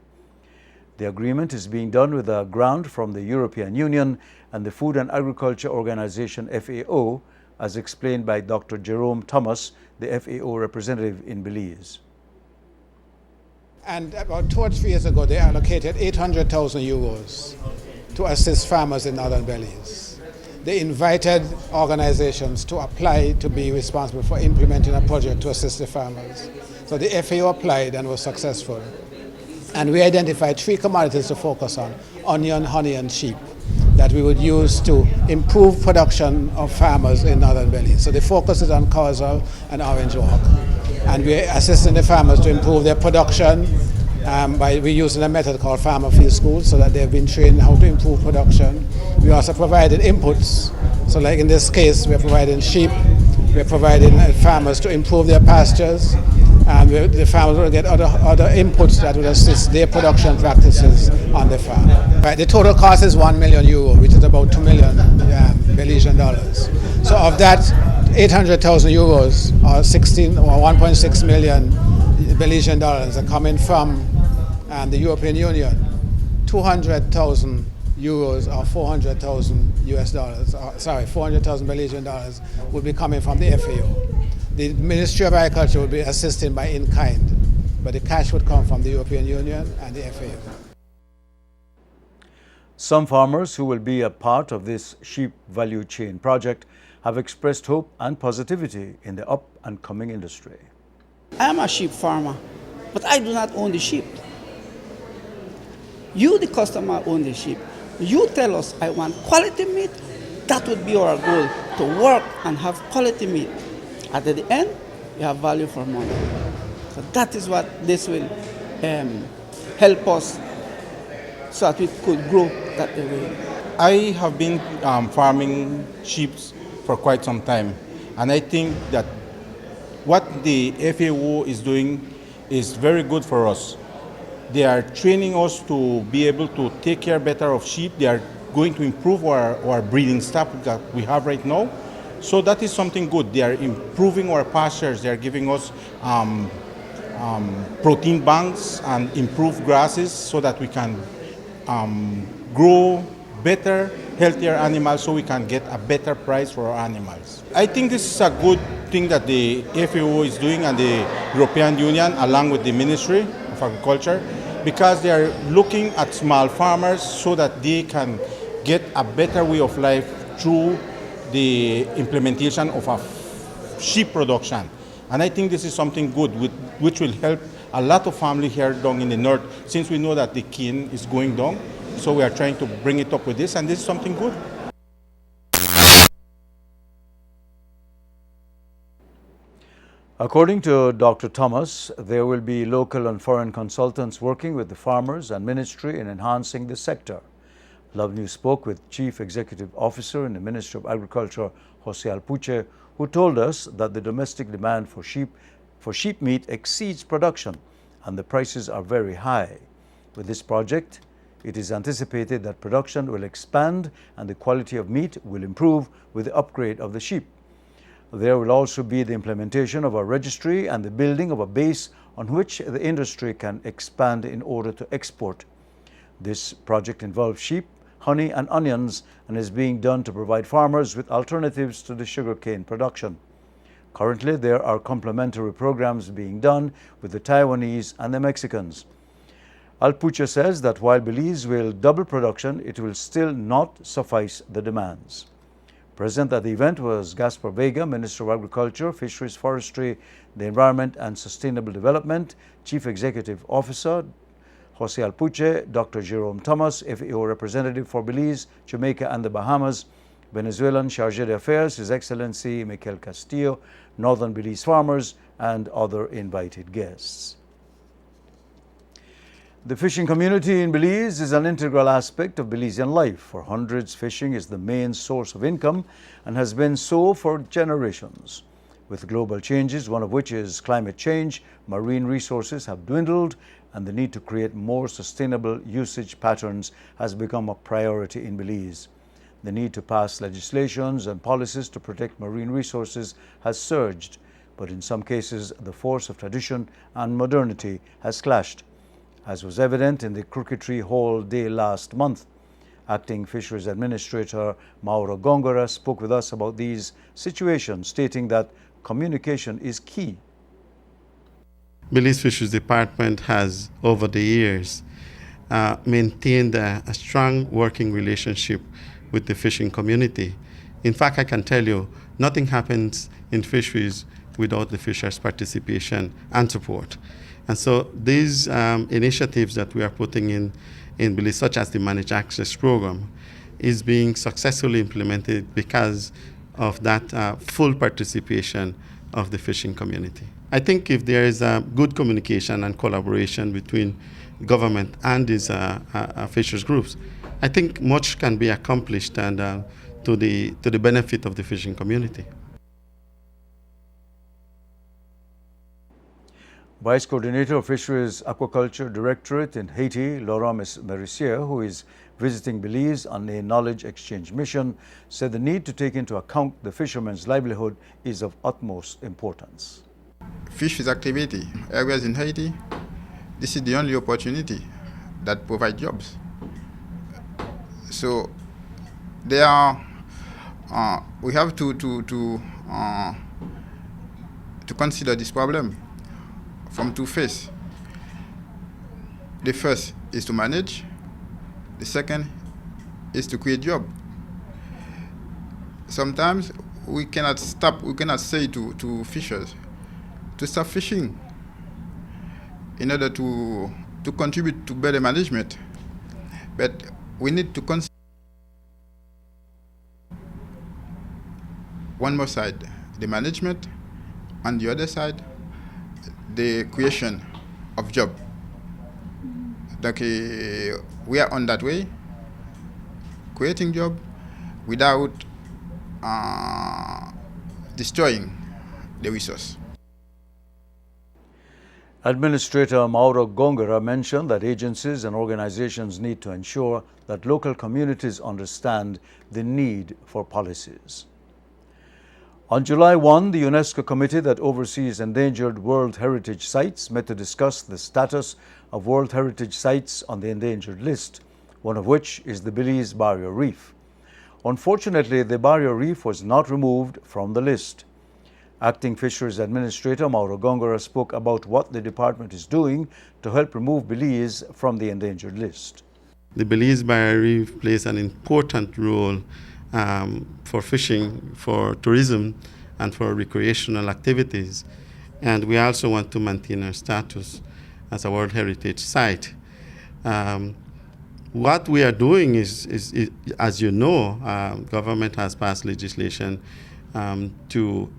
[SPEAKER 1] The agreement is being done with a grant from the European Union and the Food and Agriculture Organization FAO, as explained by Dr. Jerome Thomas, the FAO representative in Belize.
[SPEAKER 14] And about 2 or 3 years ago, they allocated 800,000 euros to assist farmers in northern Belize. They invited organizations to apply to be responsible for implementing a project to assist the farmers. So the FAO applied and was successful. And we identified 3 commodities to focus on: onion, honey, and sheep, that we would use to improve production of farmers in northern Belize. So the focus is on Corozal and Orange Walk. And we're assisting the farmers to improve their production by using a method called Farmer Field School, so that they've been trained how to improve production. We also provided inputs. So like in this case, we're providing sheep, we're providing farmers to improve their pastures, and the farmers will get other inputs that will assist their production practices on the farm. Right, the total cost is €1 million, which is about $2 million Belizean dollars. So of that, 800,000 euros or 1.6 million Belizean dollars are coming from the European Union. 200,000 euros or 400,000 US dollars, 400,000 Belizean dollars will be coming from the FAO. The Ministry of Agriculture will be assisting by in-kind, but the cash would come from the European Union and the FAO.
[SPEAKER 1] Some farmers who will be a part of this sheep value chain project have expressed hope and positivity in the up-and-coming industry.
[SPEAKER 15] I am a sheep farmer, but I do not own the sheep. You, the customer, own the sheep. You tell us, I want quality meat. That would be our goal, to work and have quality meat. At the end, we have value for money. So that is what this will help us so that we could grow that way.
[SPEAKER 16] I have been farming sheep for quite some time, and I think that what the FAO is doing is very good for us. They are training us to be able to take care better of sheep. They are going to improve our breeding staff that we have right now. So that is something good. They are improving our pastures. They are giving us protein banks and improved grasses so that we can grow better, healthier animals so we can get a better price for our animals. I think this is a good thing that the FAO is doing and the European Union along with the Ministry of Agriculture, because they are looking at small farmers so that they can get a better way of life through the implementation of a sheep production. And I think this is something good which will help a lot of families here down in the north, since we know that the cane is going down. So we are trying to bring it up with this, and this is something good.
[SPEAKER 1] According to Dr. Thomas, there will be local and foreign consultants working with the farmers and ministry in enhancing the sector. Love News spoke with Chief Executive Officer in the Ministry of Agriculture, Jose Alpuche, who told us that the domestic demand for sheep meat exceeds production and the prices are very high. With this project, it is anticipated that production will expand and the quality of meat will improve with the upgrade of the sheep. There will also be the implementation of a registry and the building of a base on which the industry can expand in order to export. This project involves sheep, honey and onions and is being done to provide farmers with alternatives to the sugarcane production. Currently, there are complementary programs being done with the Taiwanese and the Mexicans. Alpuche says that while Belize will double production, it will still not suffice the demands. Present at the event was Gaspar Vega, Minister of Agriculture, Fisheries, Forestry, the Environment and Sustainable Development, Chief Executive Officer Jose Alpuche, Dr. Jerome Thomas, FAO Representative for Belize, Jamaica and the Bahamas, Venezuelan Chargé d'Affaires, His Excellency Mikel Castillo, Northern Belize farmers, and other invited guests. The fishing community in Belize is an integral aspect of Belizean life. For hundreds, fishing is the main source of income and has been so for generations. With global changes, one of which is climate change, marine resources have dwindled and the need to create more sustainable usage patterns has become a priority in Belize. The need to pass legislations and policies to protect marine resources has surged, but in some cases the force of tradition and modernity has clashed, as was evident in the Crooked Hall Day last month. Acting Fisheries Administrator Mauro Gongora spoke with us about these situations, stating that communication is key.
[SPEAKER 7] Belize Fisheries Department has, over the years, maintained a strong working relationship with the fishing community. In fact, I can tell you, nothing happens in fisheries without the fishers' participation and support. And so these initiatives that we are putting in Belize, such as the Managed Access Program, is being successfully implemented because of that full participation of the fishing community. I think if there is good communication and collaboration between government and these fishers groups, I think much can be accomplished and to the benefit of the fishing community.
[SPEAKER 1] Vice Coordinator of Fisheries Aquaculture Directorate in Haiti, Laurent Mercier, who is visiting Belize on a knowledge exchange mission, said the need to take into account the fishermen's livelihood is of utmost importance.
[SPEAKER 9] Fisheries activity areas in Haiti, this is the only opportunity that provides jobs. So there are, we have to consider this problem from two phases. The first is to manage. The second is to create job. Sometimes we cannot say to fishers to stop fishing in order to contribute to better management. But we need to consider one more side, the management, and the other side, the creation of job. Donc, we are on that way, creating job without destroying the resource.
[SPEAKER 1] Administrator Mauro Gongora mentioned that agencies and organizations need to ensure that local communities understand the need for policies. On July 1, the UNESCO committee that oversees endangered World Heritage Sites met to discuss the status of World Heritage Sites on the endangered list, one of which is the Belize Barrier Reef. Unfortunately, the Barrier Reef was not removed from the list. Acting Fisheries Administrator Mauro Gongora spoke about what the department is doing to help remove Belize from the endangered list.
[SPEAKER 7] The Belize Barrier Reef plays an important role for fishing, for tourism, and for recreational activities. And we also want to maintain our status as a World Heritage Site. What we are doing is as you know, government has passed legislation to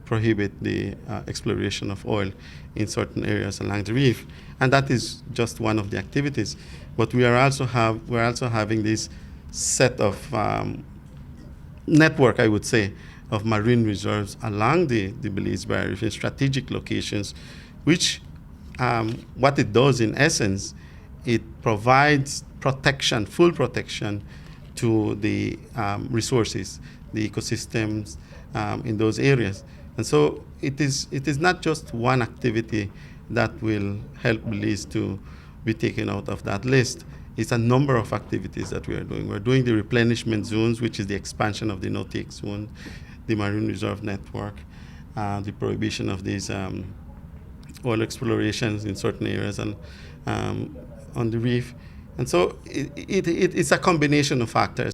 [SPEAKER 7] prohibit the exploration of oil in certain areas along the reef, and that is just one of the activities. But we're also having this set of network, I would say, of marine reserves along the Belize Barrier Reef in strategic locations, which what it does in essence, it provides protection, full protection to the resources, the ecosystems in those areas. And so it is not just one activity that will help Belize to be taken out of that list. It's a number of activities that we are doing. We're doing the replenishment zones, which is the expansion of the no-take zone, the marine reserve network, the prohibition of these oil explorations in certain areas and on the reef. And so it's a combination of factors.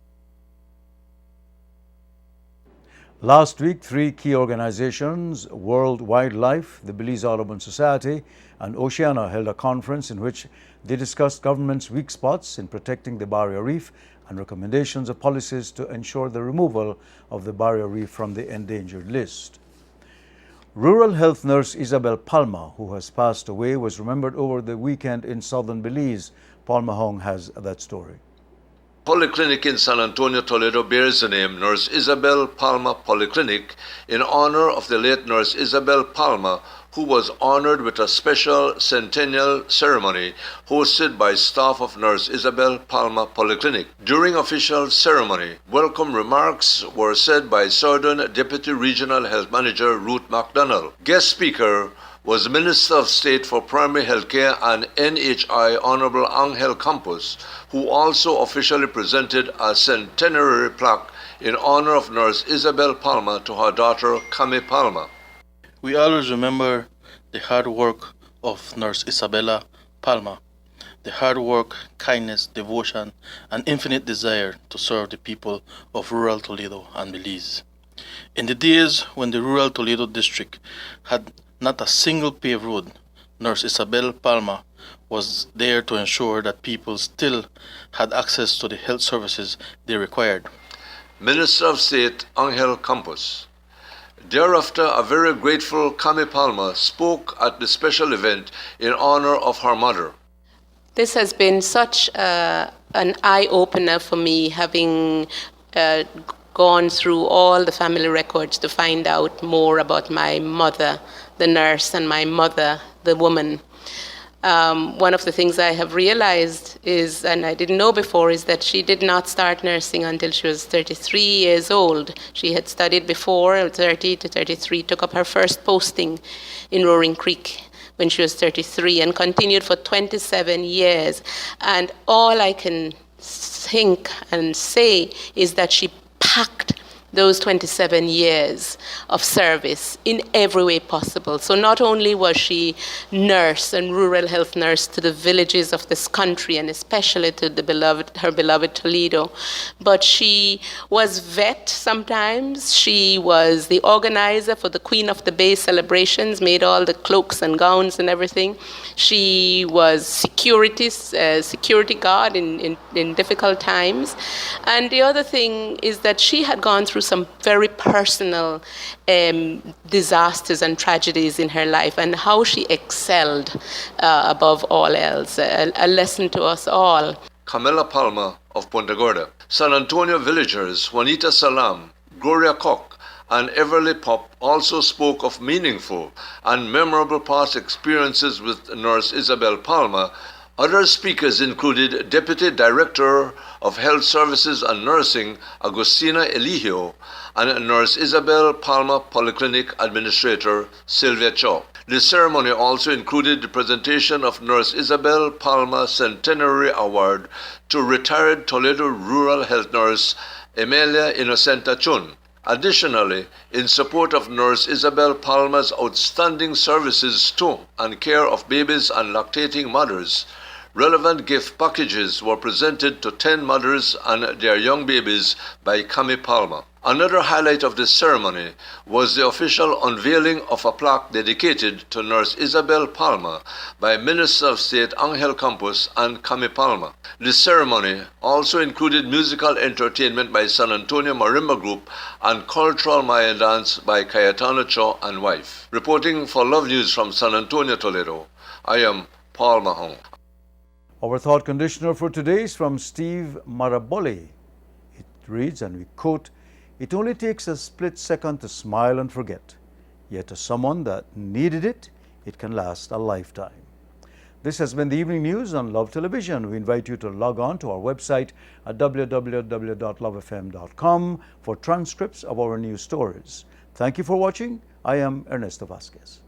[SPEAKER 1] Last week, 3 key organizations, World Wildlife, the Belize Audubon Society, and Oceana held a conference in which they discussed government's weak spots in protecting the barrier reef and recommendations of policies to ensure the removal of the barrier reef from the endangered list. Rural health nurse Isabel Palma, who has passed away, was remembered over the weekend in southern Belize. Palma Hong has that story.
[SPEAKER 17] Polyclinic in San Antonio, Toledo bears the name Nurse Isabel Palma Polyclinic in honor of the late Nurse Isabel Palma, who was honored with a special centennial ceremony hosted by staff of Nurse Isabel Palma Polyclinic. During official ceremony, welcome remarks were said by Southern Deputy Regional Health Manager Ruth McDonald. Guest speaker was Minister of State for Primary Healthcare and NHI Honorable Angel Campos, who also officially presented a centenary plaque in honor of Nurse Isabel Palma to her daughter Cami Palma.
[SPEAKER 18] We always remember the hard work of Nurse Isabella Palma, the hard work, kindness, devotion, and infinite desire to serve the people of rural Toledo and Belize. In the days when the rural Toledo district had not a single paved road, Nurse Isabel Palma was there to ensure that people still had access to the health services they required.
[SPEAKER 17] Minister of State Angel Campos. Thereafter, a very grateful Cami Palma spoke at the special event in honor of her mother.
[SPEAKER 19] This has been such an eye-opener for me, having gone through all the family records to find out more about my mother, the nurse, and my mother, the woman. One of the things I have realized is, and I didn't know before, is that she did not start nursing until she was 33 years old. She had studied before, 30 to 33, took up her first posting in Roaring Creek when she was 33 and continued for 27 years. And all I can think and say is that she packed those 27 years of service in every way possible. So not only was she nurse and rural health nurse to the villages of this country, and especially to her beloved Toledo, but she was vet sometimes. She was the organizer for the Queen of the Bay celebrations, made all the cloaks and gowns and everything. She was security guard in difficult times. And the other thing is that she had gone through some very personal disasters and tragedies in her life, and how she excelled above all else, a lesson to us all.
[SPEAKER 17] Camila Palma of Punta Gorda. San Antonio villagers Juanita Salam, Gloria Koch, and Everly Pop also spoke of meaningful and memorable past experiences with Nurse Isabel Palma. Other speakers included Deputy Director of Health Services and Nursing Agustina Eligio and Nurse Isabel Palma Polyclinic Administrator Sylvia Cho. The ceremony also included the presentation of Nurse Isabel Palma Centenary Award to retired Toledo Rural Health Nurse Emilia Innocenta Chun. Additionally, in support of Nurse Isabel Palma's outstanding services to and care of babies and lactating mothers, relevant gift packages were presented to 10 mothers and their young babies by Cami Palma. Another highlight of the ceremony was the official unveiling of a plaque dedicated to Nurse Isabel Palma by Minister of State Angel Campos and Cami Palma. The ceremony also included musical entertainment by San Antonio Marimba Group and cultural Maya dance by Cayetano Cho and wife. Reporting for Love News from San Antonio, Toledo, I am Paul Mahong.
[SPEAKER 1] Our thought conditioner for today is from Steve Maraboli. It reads, and we quote, "It only takes a split second to smile and forget. Yet to someone that needed it, it can last a lifetime." This has been the evening news on Love Television. We invite you to log on to our website at www.lovefm.com for transcripts of our news stories. Thank you for watching. I am Ernesto Vasquez.